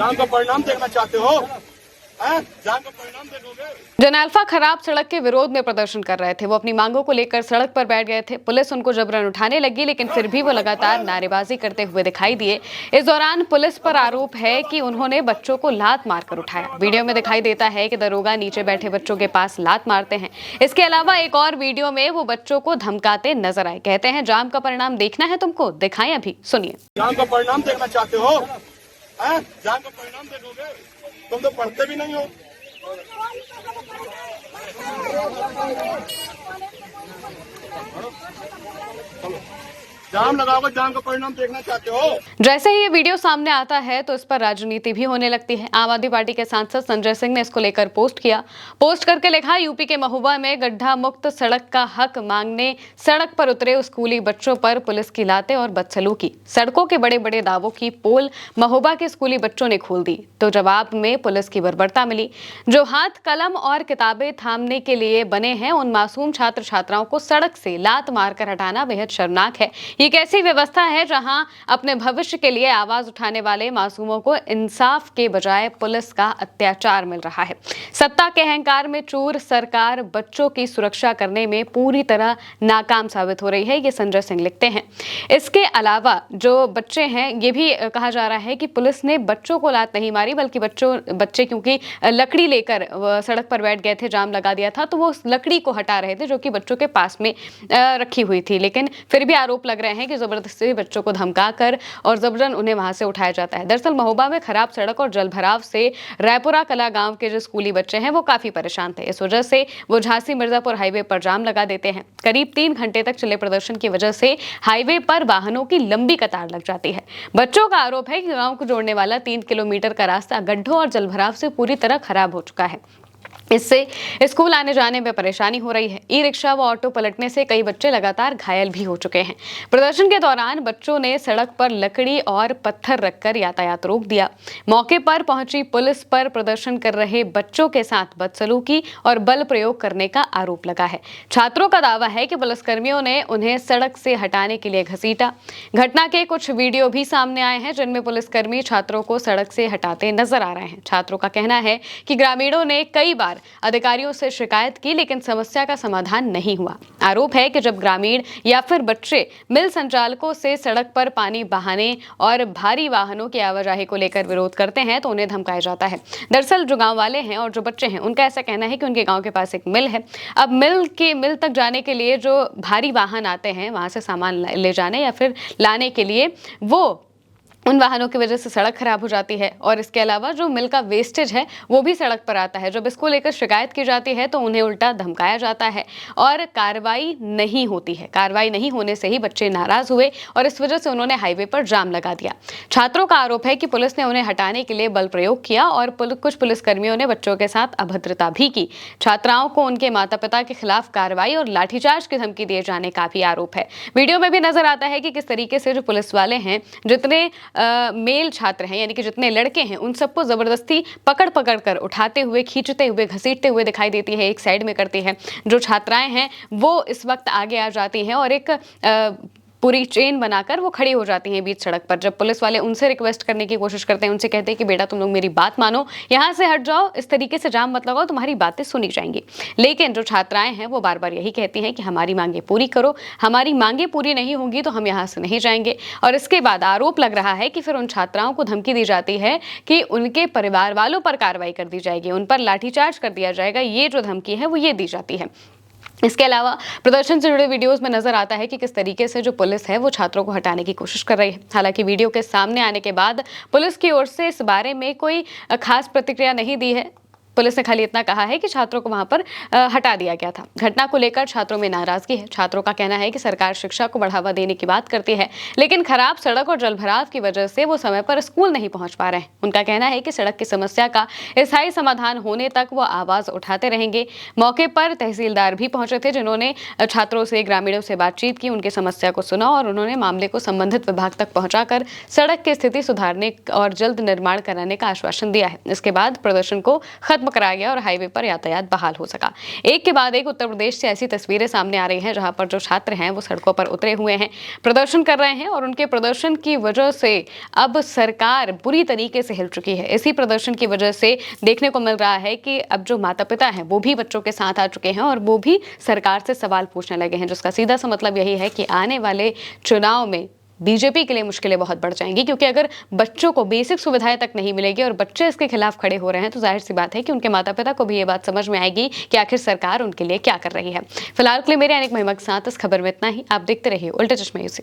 जाम का परिणाम देखना चाहते हो? जाम का परिणाम देखोगे? जन अल्फा खराब सड़क के विरोध में प्रदर्शन कर रहे थे। वो अपनी मांगों को लेकर सड़क पर बैठ गए थे। पुलिस उनको जबरन उठाने लगी, लेकिन फिर भी वो लगातार नारेबाजी करते हुए दिखाई दिए। इस दौरान पुलिस पर आरोप है कि उन्होंने बच्चों को लात मारकर उठाया। वीडियो में दिखाई देता है कि दरोगा नीचे बैठे बच्चों के पास लात मारते हैं। इसके अलावा एक और वीडियो में वो बच्चों को धमकाते नजर आए। कहते हैं, जाम का परिणाम देखना है तुमको, दिखाएं अभी, सुनिए। जाम का परिणाम देखना चाहते हो? जाम का परिणाम देखोगे? तुम तो पढ़ते भी नहीं हो। जाम लगाओगे, जाम का परिणाम देखना चाहते हो? जैसे ही ये वीडियो सामने आता है तो इस पर राजनीति भी होने लगती है। आम आदमी पार्टी के सांसद संजय सिंह ने इसको लेकर पोस्ट किया। पोस्ट करके लिखा, यूपी के महोबा में गड्ढा मुक्त सड़क का हक मांगने सड़क पर उतरे स्कूली बच्चों पर पुलिस की लातें और बदसलूकी। सड़कों के बड़े बड़े दावों की पोल महोबा के स्कूली बच्चों ने खोल दी, तो जवाब में पुलिस की बर्बरता मिली। जो हाथ कलम और किताबें थामने के लिए बने हैं, उन मासूम छात्र छात्राओं को सड़क से लात मारकर हटाना बेहद शर्मनाक है। ये कैसी व्यवस्था है जहां अपने भविष्य के लिए आवाज उठाने वाले मासूमों को इंसाफ के बजाय पुलिस का अत्याचार मिल रहा है। सत्ता के अहंकार में चूर सरकार बच्चों की सुरक्षा करने में पूरी तरह नाकाम साबित हो रही है, ये संजय सिंह लिखते हैं। इसके अलावा जो बच्चे हैं, ये भी कहा जा रहा है कि पुलिस ने बच्चों को लात नहीं मारी, बल्कि बच्चे क्योंकि लकड़ी लेकर सड़क पर बैठ गए थे, जाम लगा दिया था, तो वो उस लकड़ी को हटा रहे थे जो कि बच्चों के पास में रखी हुई थी। लेकिन फिर भी आरोप लग रहे हैं कि जबरदस्ती बच्चों को धमकाकर और जबरन उन्हें वहां से उठाया जाता है। दरअसल महोबा में खराब सड़क और जलभराव से रायपुरा कला गांव के जो स्कूली बच्चे हैं वो काफी परेशान थे। इस वजह से वो झांसी मिर्जापुर हाईवे पर जाम लगा देते हैं। करीब 3 घंटे तक चले प्रदर्शन की वजह से हाईवे पर वाहनों की लंबी कतार लग जाती है। बच्चों का आरोप है कि गांव को जोड़ने वाला 3 किलोमीटर का रास्ता गड्ढों और जलभराव से पूरी तरह खराब हो चुका है। इससे स्कूल आने जाने में परेशानी हो रही है। ई रिक्शा व ऑटो पलटने से कई बच्चे लगातार घायल भी हो चुके हैं। प्रदर्शन के दौरान बच्चों ने सड़क पर लकड़ी और पत्थर रखकर यातायात रोक दिया। मौके पर पहुंची पुलिस पर प्रदर्शन कर रहे बच्चों के साथ बदसलूकी और बल प्रयोग करने का आरोप लगा है। छात्रों का दावा है कि पुलिसकर्मियों ने उन्हें सड़क से हटाने के लिए घसीटा। घटना के कुछ वीडियो भी सामने आए हैं जिनमें पुलिसकर्मी छात्रों को सड़क से हटाते नजर आ रहे हैं। छात्रों का कहना है कि ग्रामीणों ने कई बार अधिकारियों से शिकायत की, लेकिन समस्या का समाधान नहीं हुआ। आरोप है कि जब ग्रामीण या फिर बच्चे मिल संचालकों से सड़क पर पानी बहाने और भारी वाहनों की आवाजाही को लेकर विरोध करते हैं तो उन्हें धमकाया जाता है। दरअसल जो गांव वाले हैं और जो बच्चे हैं, उनका ऐसा कहना है कि उनके गांव के पास एक मिल है। अब मिल तक जाने के लिए जो भारी वाहन आते हैं, वहां से सामान ले जाने या फिर लाने के लिए, वो उन वाहनों की वजह से सड़क खराब हो जाती है। और इसके अलावा जो मिल का वेस्टेज है वो भी सड़क पर आता है। जब इसको लेकर शिकायत की जाती है तो उन्हें उल्टा धमकाया जाता है और कार्रवाई नहीं होती है। कार्रवाई नहीं होने से ही बच्चे नाराज हुए और इस वजह से उन्होंने हाईवे पर जाम लगा दिया। छात्रों का आरोप है कि पुलिस ने उन्हें हटाने के लिए बल प्रयोग किया और कुछ पुलिसकर्मियों ने बच्चों के साथ अभद्रता भी की। छात्राओं को उनके माता पिता के खिलाफ कार्रवाई और लाठीचार्ज की धमकी दिए जाने का भी आरोप है। वीडियो में भी नजर आता है कि किस तरीके से जो पुलिस वाले हैं, जितने मेल छात्र हैं, यानी कि जितने लड़के हैं, उन सबको जबरदस्ती पकड़ कर उठाते हुए, खींचते हुए, घसीटते हुए दिखाई देती है, एक साइड में करती है। जो छात्राएं हैं वो इस वक्त आगे आ जाती हैं और एक पूरी चेन बनाकर वो खड़ी हो जाती हैं बीच सड़क पर। जब पुलिस वाले उनसे रिक्वेस्ट करने की कोशिश करते हैं, उनसे कहते हैं कि बेटा तुम लोग मेरी बात मानो, यहाँ से हट जाओ, इस तरीके से जाम मत लगाओ, तुम्हारी बातें सुनी जाएंगी। लेकिन जो छात्राएं हैं वो बार बार यही कहती हैं कि हमारी मांगे पूरी करो, हमारी मांगे पूरी नहीं होंगी तो हम यहाँ से नहीं जाएंगे। और इसके बाद आरोप लग रहा है कि फिर उन छात्राओं को धमकी दी जाती है कि उनके परिवार वालों पर कार्रवाई कर दी जाएगी, उन पर लाठीचार्ज कर दिया जाएगा। ये जो धमकी है वो ये दी जाती है। इसके अलावा प्रदर्शन से जुड़े वीडियोस में नजर आता है कि किस तरीके से जो पुलिस है वो छात्रों को हटाने की कोशिश कर रही है। हालांकि वीडियो के सामने आने के बाद पुलिस की ओर से इस बारे में कोई खास प्रतिक्रिया नहीं दी है। पुलिस ने खाली इतना कहा है कि छात्रों को वहां पर हटा दिया गया था। घटना को लेकर छात्रों में नाराजगी है। छात्रों का कहना है कि सरकार शिक्षा को बढ़ावा देने की बात करती है, लेकिन खराब सड़क और जलभराव की वजह से वो समय पर स्कूल नहीं पहुंच पा रहे हैं। उनका कहना है कि सड़क की समस्या का स्थायी समाधान होने तक वो आवाज उठाते रहेंगे। मौके पर तहसीलदार भी पहुंचे थे, जिन्होंने छात्रों से, ग्रामीणों से बातचीत की, उनकी समस्या को सुना और उन्होंने मामले को संबंधित विभाग तक पहुंचाकर सड़क की स्थिति सुधारने और जल्द निर्माण कराने का आश्वासन दिया है। इसके बाद प्रदर्शन को खत्म खत्म कराया गया और हाईवे पर यातायात बहाल हो सका। एक के बाद एक उत्तर प्रदेश से ऐसी तस्वीरें सामने आ रही हैं जहां पर जो छात्र हैं वो सड़कों पर उतरे हुए हैं, प्रदर्शन कर रहे हैं और उनके प्रदर्शन की वजह से अब सरकार बुरी तरीके से हिल चुकी है। इसी प्रदर्शन की वजह से देखने को मिल रहा है कि अब जो माता पिता हैं वो भी बच्चों के साथ आ चुके हैं और वो भी सरकार से सवाल पूछने लगे हैं, जिसका सीधा सा मतलब यही है कि आने वाले चुनाव में बीजेपी के लिए मुश्किलें बहुत बढ़ जाएंगी, क्योंकि अगर बच्चों को बेसिक सुविधाएं तक नहीं मिलेगी और बच्चे इसके खिलाफ खड़े हो रहे हैं तो जाहिर सी बात है कि उनके माता पिता को भी ये बात समझ में आएगी कि आखिर सरकार उनके लिए क्या कर रही है। फिलहाल के लिए मेरे अनेक महिमा के साथ इस खबर में इतना ही। आप देखते रहिए उल्टे चश्मे न्यूज़।